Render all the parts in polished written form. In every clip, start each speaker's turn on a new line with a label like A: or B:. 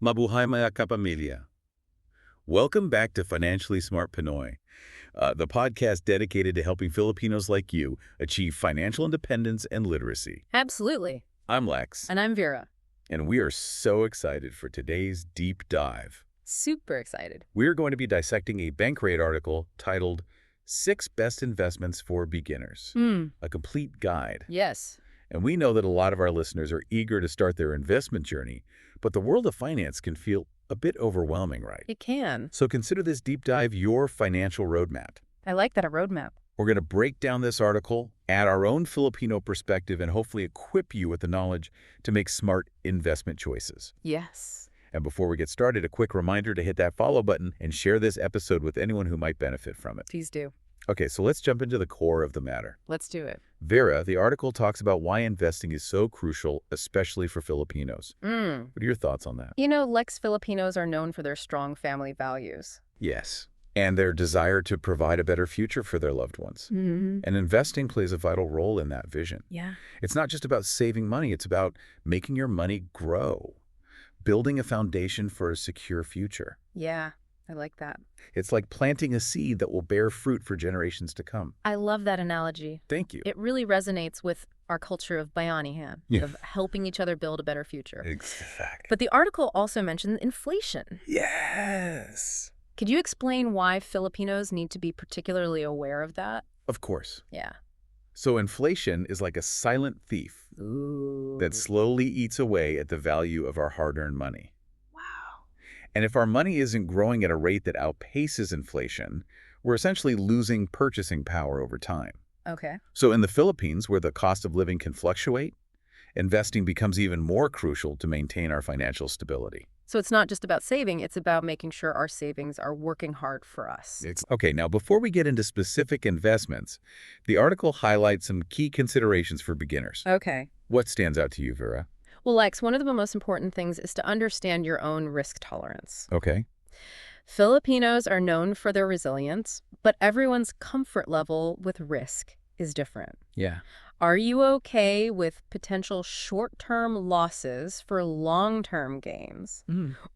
A: Mabuhay mga kapamilya. Welcome back to Financially Smart Pinoy, the podcast dedicated to helping Filipinos like you achieve financial independence and literacy.
B: Absolutely.
A: I'm Lex,
B: And I'm Vera.
A: and we are so excited for today's deep dive.
B: Super excited.
A: We're going to be dissecting a Bankrate article titled 6 Best Investments for Beginners, a complete guide.
B: Yes.
A: And we know that a lot of our listeners are eager to start their investment journey, but the world of finance can feel a bit overwhelming, right?
B: It can.
A: So consider this deep dive your financial roadmap.
B: I like that, a roadmap.
A: We're going to break down this article, add our own Filipino perspective, and hopefully equip you with the knowledge to make smart investment choices.
B: Yes.
A: And before we get started, a quick reminder to hit that follow button and share this episode with anyone who might benefit from it.
B: Please do.
A: Okay, so let's jump into the core of the matter.
B: Let's do it.
A: Vera, the article talks about why investing is so crucial, especially for Filipinos. What are your thoughts on that?
B: You know, Lex, Filipinos are known for their strong family values.
A: Yes. And their desire to provide a better future for their loved ones. And investing plays a vital role in that vision.
B: Yeah.
A: It's not just about saving money, it's about making your money grow, building a foundation for a secure future.
B: Yeah, I like that.
A: It's like planting a seed that will bear fruit for generations to come.
B: I love that analogy.
A: Thank you.
B: It really resonates with our culture of bayanihan,
A: Yeah.
B: of helping each other build a better future.
A: Exactly.
B: But the article also mentioned inflation.
A: Yes.
B: Could you explain why Filipinos need to be particularly aware of that?
A: Of course.
B: Yeah.
A: So inflation is like a silent thief
B: Ooh.
A: that slowly eats away at the value of our hard-earned money.
B: Wow.
A: And if our money isn't growing at a rate that outpaces inflation, we're essentially losing purchasing power over time.
B: Okay.
A: So in the Philippines, where the cost of living can fluctuate, investing becomes even more crucial to maintain our financial stability.
B: So it's not just about saving, it's about making sure our savings are working hard for us.
A: Okay, now before we get into specific investments, the article highlights some key considerations for beginners.
B: Okay.
A: What stands out to you, Vera?
B: Well, Lex, one of the most important things is to understand your own risk tolerance.
A: Okay.
B: Filipinos are known for their resilience, but everyone's comfort level with risk is different.
A: Yeah.
B: Are you okay with potential short-term losses for long-term gains?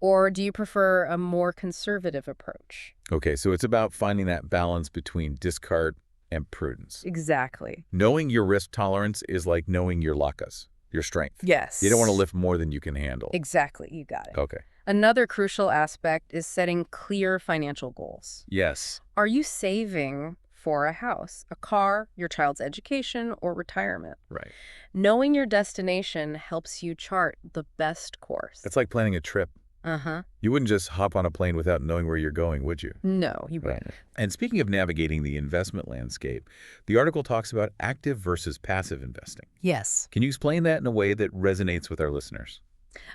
B: Or do you prefer a more conservative approach?
A: Okay, so it's about finding that balance between discard and prudence.
B: Exactly.
A: Knowing your risk tolerance is like knowing your lakas, your strength.
B: Yes.
A: You don't want to lift more than you can handle.
B: Exactly. You got it.
A: Okay.
B: Another crucial aspect is setting clear financial goals.
A: Yes.
B: Are you saving for a house, a car, your child's education, or retirement?
A: Right.
B: Knowing your destination helps you chart the best course.
A: It's like planning a trip.
B: Uh-huh.
A: You wouldn't just hop on a plane without knowing where you're going, would you?
B: No, you
A: Right.
B: wouldn't.
A: And speaking of navigating the investment landscape, the article talks about active versus passive investing.
B: Yes.
A: Can you explain that in a way that resonates with our listeners?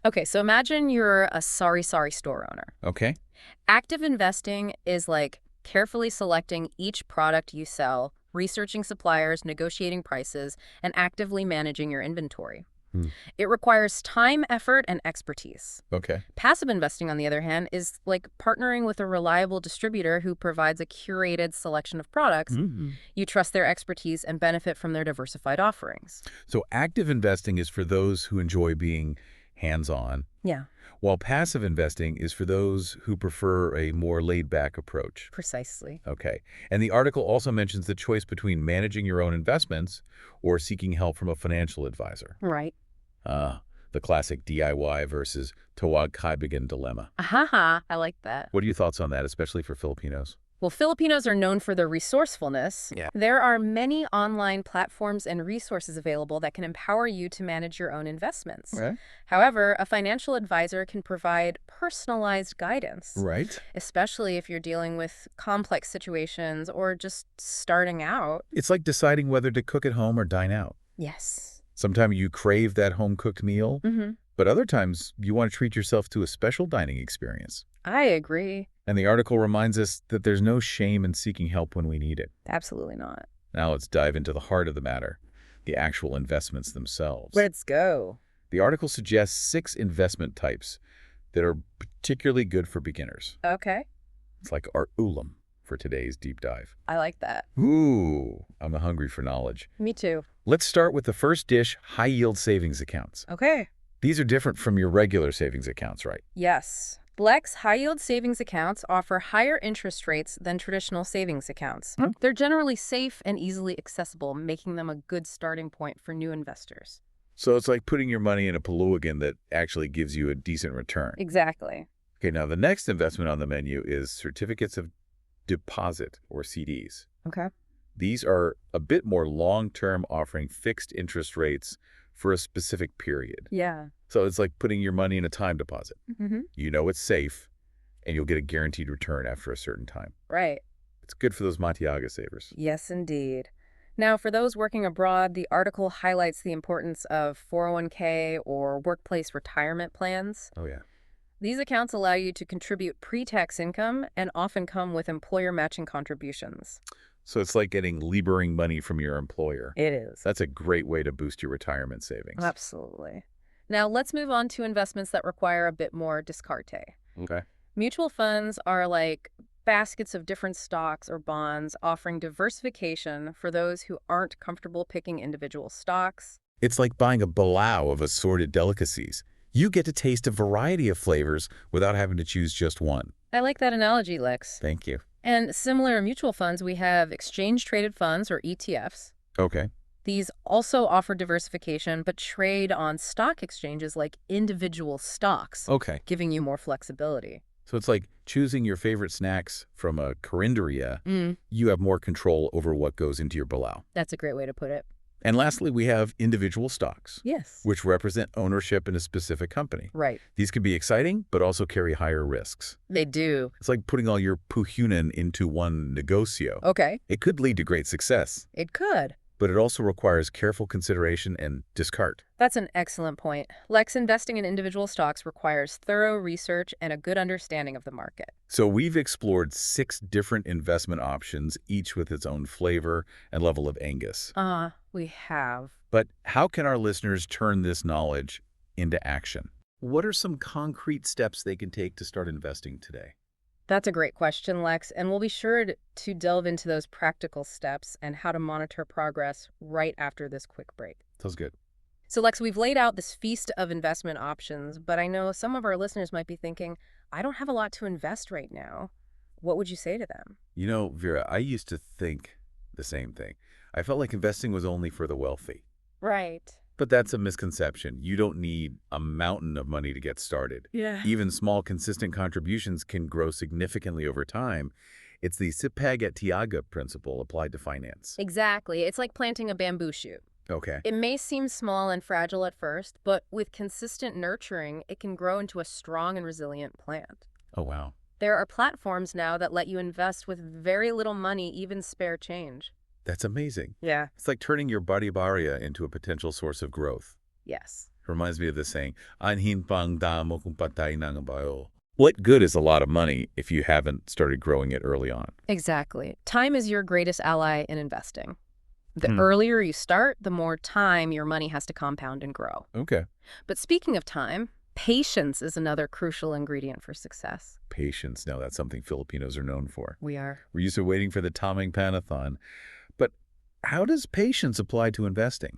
B: Okay, so imagine you're a sorry store owner.
A: Okay.
B: Active investing is like carefully selecting each product you sell, researching suppliers, negotiating prices, and actively managing your inventory. It requires time, effort, and expertise.
A: Okay.
B: Passive investing, on the other hand, is like partnering with a reliable distributor who provides a curated selection of products. You trust their expertise and benefit from their diversified offerings.
A: So active investing is for those who enjoy being hands-on,
B: Yeah,
A: while passive investing is for those who prefer a more laid-back approach.
B: precisely.
A: Okay. And the article also mentions the choice between managing your own investments or seeking help from a financial advisor.
B: Right.
A: The classic DIY versus tawag kaibigan dilemma.
B: Ahaha, I like that.
A: What are your thoughts on that, especially for Filipinos?
B: Well, Filipinos are known for their resourcefulness.
A: Yeah.
B: There are many online platforms and resources available that can empower you to manage your own investments.
A: Right.
B: However, a financial advisor can provide personalized guidance,
A: Right.
B: especially if you're dealing with complex situations or just starting out.
A: It's like deciding whether to cook at home or dine out.
B: Yes.
A: Sometimes you crave that home-cooked meal, but other times you want to treat yourself to a special dining experience.
B: I agree.
A: And the article reminds us that there's no shame in seeking help when we need it.
B: Absolutely not.
A: Now let's dive into the heart of the matter, the actual investments themselves.
B: Let's go.
A: The article suggests 6 investment types that are particularly good for beginners.
B: Okay.
A: It's like our ulam for today's deep dive.
B: I like that.
A: Ooh, I'm hungry for knowledge.
B: Me too.
A: Let's start with the first dish, high-yield savings accounts.
B: Okay.
A: These are different from your regular savings accounts, right?
B: Yes. Lex high-yield savings accounts offer higher interest rates than traditional savings accounts. They're generally safe and easily accessible, making them a good starting point for new investors.
A: So it's like putting your money in a Peluigan that actually gives you a decent return.
B: Exactly.
A: Okay, now the next investment on the menu is certificates of deposit, or CDs.
B: Okay.
A: These are a bit more long-term, offering fixed interest rates for a specific period.
B: Yeah.
A: So it's like putting your money in a time deposit.
B: Mm-hmm.
A: You know it's safe, and you'll get a guaranteed return after a certain time.
B: Right.
A: It's good for those Matiaga savers.
B: Yes, indeed. Now, for those working abroad, the article highlights the importance of 401k or workplace retirement plans.
A: Oh, yeah.
B: These accounts allow you to contribute pre-tax income and often come with employer matching contributions.
A: So it's like getting leavering money from your employer.
B: It is.
A: That's a great way to boost your retirement savings.
B: Absolutely. Now, let's move on to investments that require a bit more discarte.
A: Okay.
B: Mutual funds are like baskets of different stocks or bonds, offering diversification for those who aren't comfortable picking individual stocks.
A: It's like buying a balau of assorted delicacies. You get to taste a variety of flavors without having to choose just one.
B: I like that analogy, Lex.
A: Thank you.
B: And similar to mutual funds, we have exchange-traded funds, or ETFs.
A: Okay.
B: These also offer diversification, but trade on stock exchanges like individual stocks,
A: Okay.
B: giving you more flexibility.
A: So it's like choosing your favorite snacks from a carinderia. You have more control over what goes into your balau.
B: That's a great way to put it.
A: And lastly, we have individual stocks,
B: Yes.
A: which represent ownership in a specific company.
B: Right.
A: These can be exciting, but also carry higher risks.
B: They do.
A: It's like putting all your puhunan into one negocio.
B: Okay.
A: It could lead to great success,
B: It could.
A: but it also requires careful consideration and discard.
B: That's an excellent point. Lex, investing in individual stocks requires thorough research and a good understanding of the market.
A: So we've explored 6 different investment options, each with its own flavor and level of Angus.
B: We have.
A: But how can our listeners turn this knowledge into action? What are some concrete steps they can take to start investing today?
B: That's a great question, Lex, and we'll be sure to delve into those practical steps and how to monitor progress right after this quick break.
A: Sounds good.
B: So, Lex, we've laid out this feast of investment options, but I know some of our listeners might be thinking, I don't have a lot to invest right now. What would you say to them?
A: You know, Vera, I used to think the same thing. I felt like investing was only for the wealthy.
B: Right.
A: But that's a misconception. You don't need a mountain of money to get started.
B: Yeah.
A: Even small, consistent contributions can grow significantly over time. It's the Sipag at Tiaga principle applied to finance.
B: Exactly. It's like planting a bamboo shoot.
A: Okay.
B: It may seem small and fragile at first, but with consistent nurturing, it can grow into a strong and resilient plant.
A: Oh, wow.
B: There are platforms now that let you invest with very little money, even spare change.
A: That's amazing.
B: Yeah.
A: It's like turning your bari-baria into a potential source of growth.
B: Yes.
A: Reminds me of the saying, "Anhin pang damo kung patay na ang bayo." What good is a lot of money if you haven't started growing it early on?
B: Exactly. Time is your greatest ally in investing. The earlier you start, the more time your money has to compound and grow.
A: Okay.
B: But speaking of time, patience is another crucial ingredient for success.
A: Patience. Now, that's something Filipinos are known for.
B: We are.
A: We're used to waiting for the tamang panathon. But how does patience apply to investing?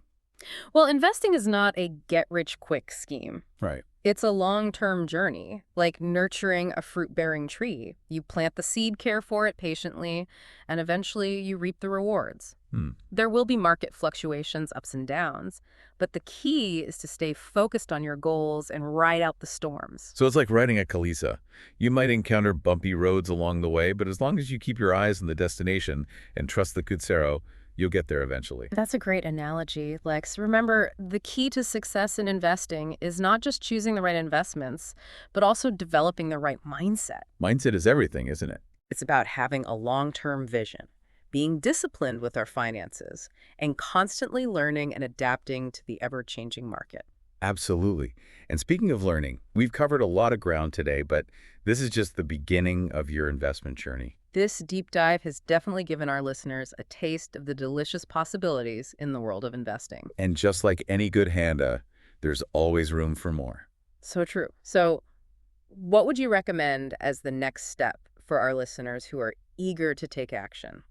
B: Well, investing is not a get-rich-quick scheme.
A: Right.
B: It's a long-term journey, like nurturing a fruit-bearing tree. You plant the seed, care for it patiently, and eventually you reap the rewards. There will be market fluctuations, ups and downs, but the key is to stay focused on your goals and ride out the storms.
A: So it's like riding a Kalisa. You might encounter bumpy roads along the way, but as long as you keep your eyes on the destination and trust the Kutsero, you'll get there eventually.
B: That's a great analogy, Lex. Remember, the key to success in investing is not just choosing the right investments, but also developing the right mindset.
A: Mindset is everything, isn't it?
B: It's about having a long-term vision, being disciplined with our finances, and constantly learning and adapting to the ever-changing market.
A: Absolutely. And speaking of learning, we've covered a lot of ground today, but this is just the beginning of your investment journey.
B: This deep dive has definitely given our listeners a taste of the delicious possibilities in the world of investing.
A: And just like any good handa, there's always room for more.
B: So true. So what would you recommend as the next step for our listeners who are eager to take action?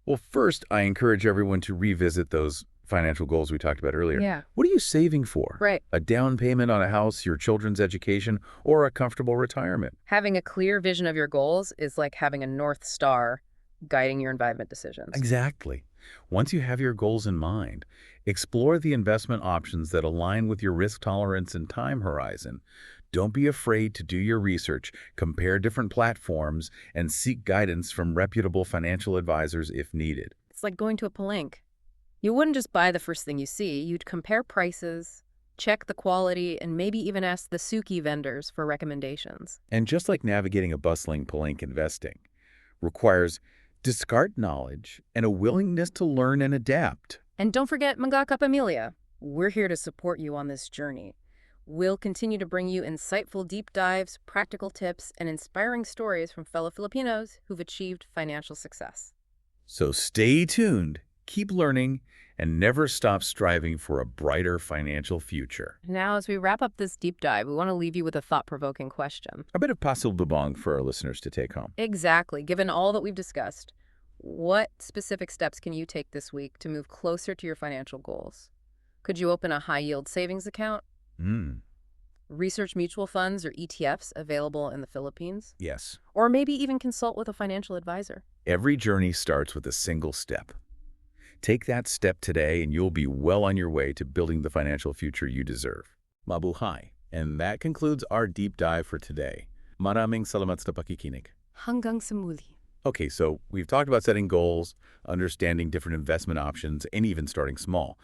A: Well, first, I encourage everyone to revisit those financial goals we talked about earlier.
B: Yeah.
A: What are you saving for?
B: Right.
A: A down payment on a house, your children's education, or a comfortable retirement?
B: Having a clear vision of your goals is like having a North Star guiding your investment decisions.
A: Exactly. Once you have your goals in mind, explore the investment options that align with your risk tolerance and time horizon. Don't be afraid to do your research, compare different platforms, and seek guidance from reputable financial advisors if needed.
B: It's like going to a palenque. You wouldn't just buy the first thing you see. You'd compare prices, check the quality, and maybe even ask the suki vendors for recommendations.
A: And just like navigating a bustling palenque investing requires discard knowledge and a willingness to learn and adapt.
B: And don't forget Mga Kapamilya. We're here to support you on this journey. We'll continue to bring you insightful deep dives, practical tips, and inspiring stories from fellow Filipinos who've achieved financial success.
A: So stay tuned, keep learning, and never stop striving for a brighter financial future.
B: Now, as we wrap up this deep dive, we want to leave you with a thought-provoking question.
A: A bit of pasilbabong for our listeners to take home.
B: Exactly. Given all that we've discussed, what specific steps can you take this week to move closer to your financial goals? Could you open a high-yield savings account? Research mutual funds or ETFs available in the Philippines?
A: Yes.
B: Or maybe even consult with a financial advisor.
A: Every journey starts with a single step. Take that step today and you'll be well on your way to building the financial future you deserve. Mabuhay. And that concludes our deep dive for today. Maraming salamat sa pakikinig.
B: Hanggang sa muli.
A: Okay, so we've talked about setting goals, understanding different investment options, and even starting small.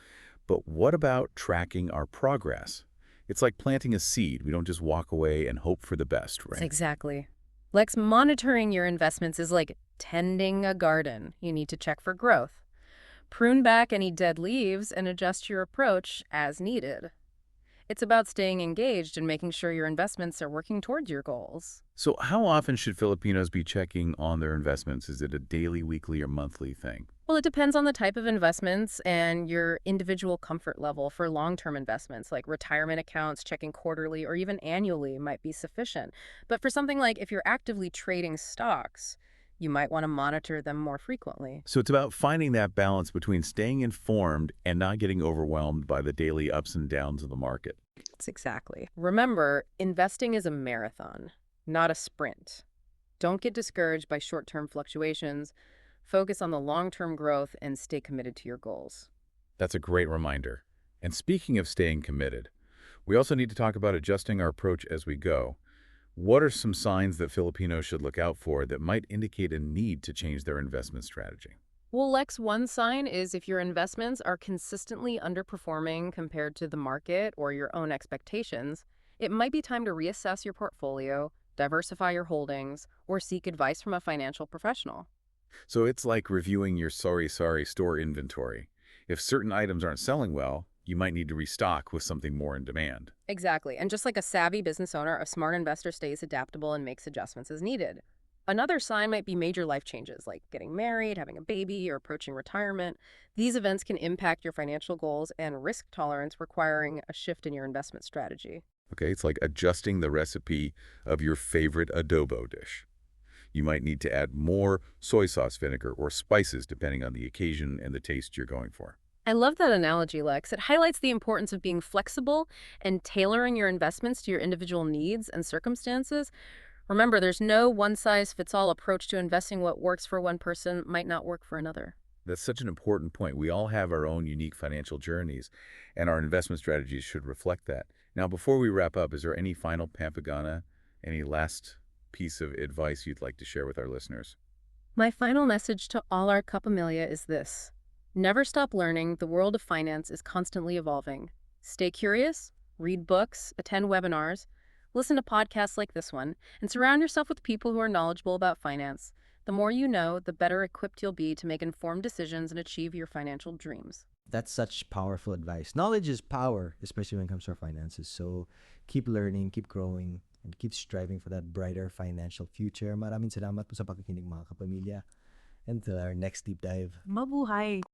A: But what about tracking our progress? It's like planting a seed. We don't just walk away and hope for the best, right?
B: Exactly. Lex, monitoring your investments is like tending a garden. You need to check for growth. Prune back any dead leaves and adjust your approach as needed. It's about staying engaged and making sure your investments are working towards your goals.
A: So how often should Filipinos be checking on their investments? Is it a daily, weekly, or monthly thing?
B: Well, it depends on the type of investments and your individual comfort level. For long-term investments like retirement accounts, checking quarterly or even annually might be sufficient. But for something like if you're actively trading stocks, you might want to monitor them more frequently.
A: So it's about finding that balance between staying informed and not getting overwhelmed by the daily ups and downs of the market.
B: That's exactly. Remember, investing is a marathon, not a sprint. Don't get discouraged by short-term fluctuations. Focus on the long-term growth and stay committed to your goals.
A: That's a great reminder. And speaking of staying committed, we also need to talk about adjusting our approach as we go. What are some signs that Filipinos should look out for that might indicate a need to change their investment strategy?
B: Well, Lex, one sign is if your investments are consistently underperforming compared to the market or your own expectations, it might be time to reassess your portfolio, diversify your holdings, or seek advice from a financial professional.
A: So it's like reviewing your sorry store inventory. If certain items aren't selling well, you might need to restock with something more in demand.
B: Exactly. And just like a savvy business owner, a smart investor stays adaptable and makes adjustments as needed. Another sign might be major life changes, like getting married, having a baby, or approaching retirement. These events can impact your financial goals and risk tolerance, requiring a shift in your investment strategy.
A: Okay, it's like adjusting the recipe of your favorite adobo dish. You might need to add more soy sauce vinegar or spices depending on the occasion and the taste you're going for.
B: I love that analogy, Lex. It highlights the importance of being flexible and tailoring your investments to your individual needs and circumstances. Remember, there's no one-size-fits-all approach to investing. What works for one person might not work for another.
A: That's such an important point. We all have our own unique financial journeys, and our investment strategies should reflect that. Now, before we wrap up, is there any final Pampagana, any last piece of advice you'd like to share with our listeners?
B: My final message to all our Kapamilya is this. Never stop learning. The world of finance is constantly evolving. Stay curious, read books, attend webinars, listen to podcasts like this one, and surround yourself with people who are knowledgeable about finance. The more you know, the better equipped you'll be to make informed decisions and achieve your financial dreams.
C: That's such powerful advice. Knowledge is power, especially when it comes to our finances. So keep learning, keep growing, and keep striving for that brighter financial future. Maraming salamat po sa pakikinig mga kapamilya. Until our next deep dive.
B: Mabuhay!